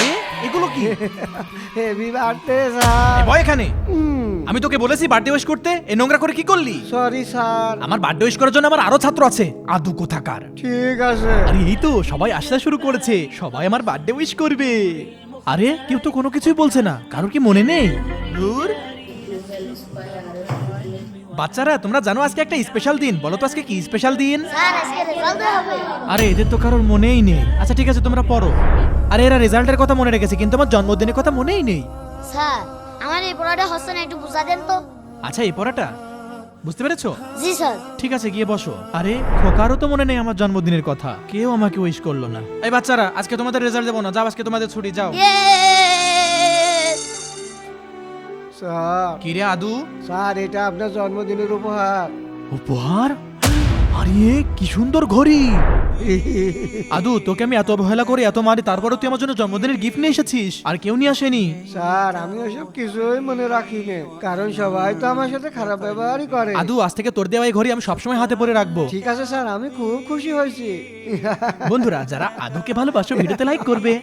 এ, এগুলো কি? Happy birthday sir. বয় এখানে। আমি তোকে বলেছি বার্থডে উইশ করতে, এ নোংরা করে কি করলি? Sorry sir. আমার বার্থডে উইশ করার জন্য আমার আরো ছাত্র আছে, আদু কোথাকার। ঠিক আছে। আরে এই তো সবাই আসতে শুরু করেছে, সবাই আমার বার্থডে উইশ করবে। আরে কেউ তো কোনো কিছুই বলছে না, কারোর কি মনে নেই? ধুর। বাচ্চারা তোমরা জানো আজকে একটা স্পেশাল দিন, বলো তো আজকে কি স্পেশাল দিন? স্যার আজকে রেজাল্ট হবে। আরে এদের তো কারোর মনেই নেই। আচ্ছা ঠিক আছে তোমরা পড়ো। আরে এরা রেজাল্টের কথা মনে রেখেছে কিন্তু আমার জন্মদিনের কথা মনেই নেই। স্যার আমার এই পড়াটা হচ্ছে না, একটু বুঝা দেন তো। আচ্ছা এই পড়াটা বুঝতে পেরেছো? জি স্যার। ঠিক আছে গিয়ে বসো। আরে খোকারও তো মনে নেই আমার জন্মদিনের কথা, কেউ আমাকে উইশ করলো না। এই বাচ্চারা আজকে তোমাদের রেজাল্ট দেবো না, যাও আজকে তোমাদের ছুটি, যাও। স্যার কি রে আদু? স্যার এটা আপনার জন্মদিনের উপহার। উপহার? আরে কি সুন্দর ঘড়ি। আদু তোকে আমি এত অবহেলা করি, এত মারি, তারপরে তুই আমার জন্য জন্মদিনের গিফট নিয়ে এসেছিস, আর কেউ নিয়ে আসেনি। স্যার আমি ওসব কিছুই মনে রাখি না, কারণ সবাই তো আমার সাথে খারাপ ব্যবহারই করে। আদু আজ থেকে তোর দেওয়া এই ঘড়ি আমি সবসময় হাতে পরে রাখবো। ঠিক আছে স্যার, আমি খুব খুশি হয়েছি। বন্ধুরা যারা আদুকে ভালোবাসো ভিডিওতে লাইক করবে।